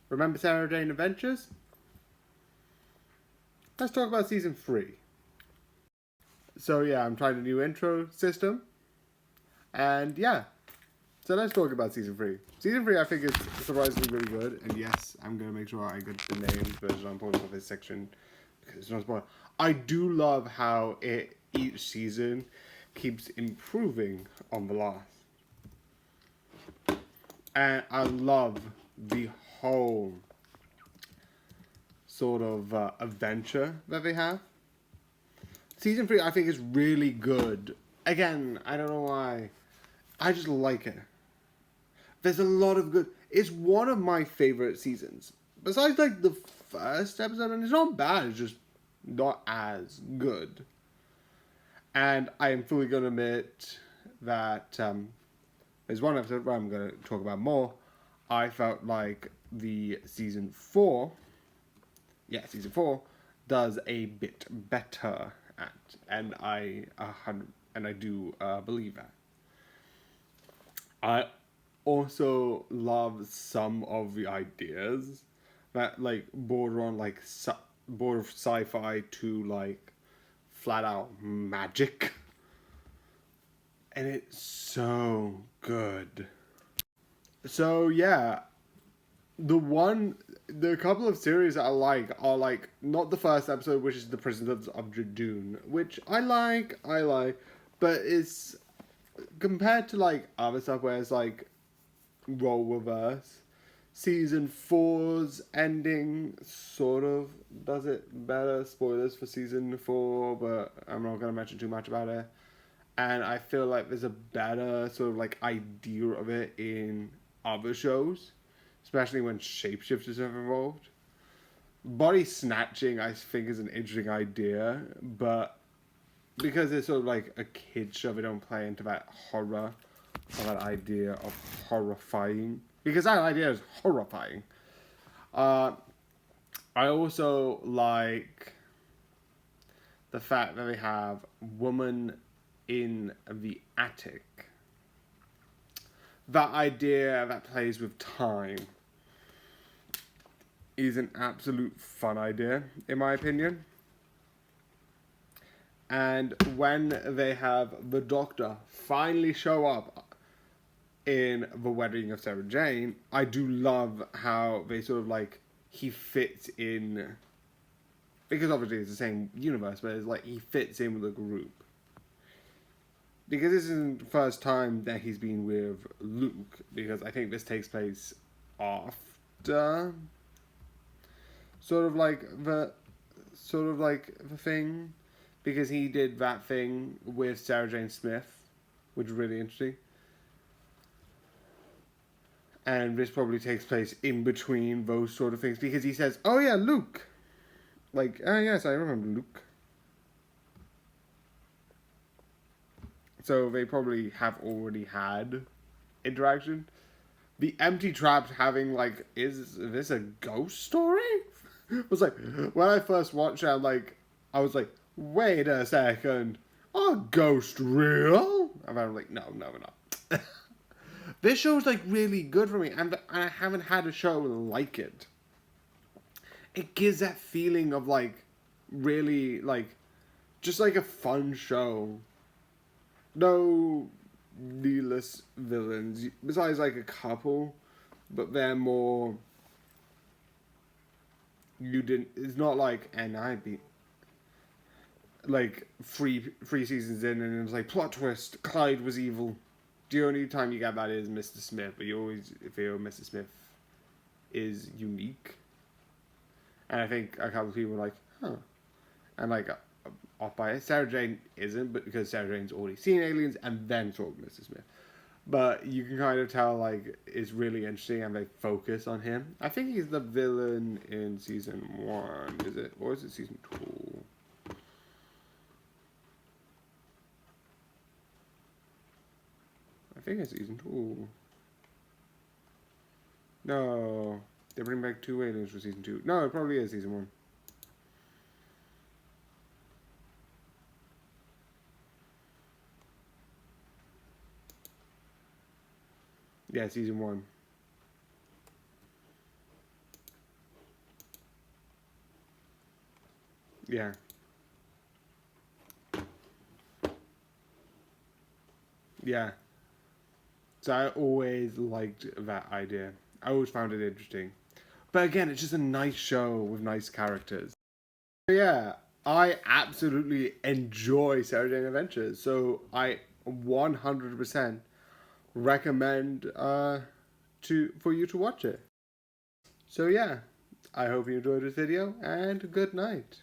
Remember Sarah Jane Adventures? Let's talk about season 3. So yeah, I'm trying a new intro system. And yeah, so let's talk about season 3. Season 3 I think is surprisingly really good. And yes, I'm going to make sure I get the names version on point of this section. Because it's not spoiler. I do love how each season keeps improving on the last. And I love the whole sort of adventure that they have. Season 3 I think is really good. Again, I don't know why. I just like it. There's a lot of good. It's one of my favorite seasons. Besides like the first episode, and it's not bad, it's just not as good. And I am fully going to admit that there's one episode where I'm going to talk about more. I felt like the season 4, does a bit better at, and I do believe that. I also love some of the ideas that like border on like border of sci-fi to like flat out magic, and it's so good. So yeah, the couple of series that I like are like not the first episode, which is the Prisoners of Jadoon, which I like, but it's compared to like other stuff where it's like role reverse. Season 4's ending sort of does it better. Spoilers for season 4, but I'm not gonna mention too much about it. And I feel like there's a better sort of like idea of it in other shows, especially when shapeshifters are involved. Body snatching, I think, is an interesting idea, but because it's sort of like a kid show, they don't play into that horror or that idea of horrifying. Because that idea is horrifying. I also like the fact that they have Woman in the Attic. That idea that plays with time is an absolute fun idea, in my opinion. And when they have the Doctor finally show up in The Wedding of Sarah Jane, I do love how they sort of like, he fits in, because obviously it's the same universe, but it's like he fits in with the group. Because this isn't the first time that he's been with Luke, because I think this takes place after sort of like the thing, because he did that thing with Sarah Jane Smith, which is really interesting. And this probably takes place in between those sort of things, because he says, "Oh yeah, Luke," like, "Ah yes, I remember Luke." So they probably have already had interaction. The empty traps having like, is this a ghost story? It was like, when I first watched it, I was like, wait a second, are ghosts real? And I was like, no, we're not. This show's like really good for me, and I haven't had a show like it. It gives that feeling of like really like just like a fun show. No needless villains besides like a couple, but they're more. You didn't. It's not like, and I beat like three seasons in, and it was like plot twist. Clyde was evil. The only time you get that is Mr. Smith, but you always feel Mr. Smith is unique. And I think a couple of people were like, huh. And like, off by it. Sarah Jane isn't, but because Sarah Jane's already seen aliens and then saw Mr. Smith. But you can kind of tell, like, it's really interesting and they focus on him. I think he's the villain in season 1, is it? Or is it season 2? I think it's season 2. No. They bring back 2 aliens for season 2. No, it probably is season 1. Yeah, season 1. Yeah. Yeah. So I always liked that idea. I always found it interesting. But again, it's just a nice show with nice characters. So yeah, I absolutely enjoy Sarah Jane Adventures. So I 100% recommend for you to watch it. So yeah, I hope you enjoyed this video and good night.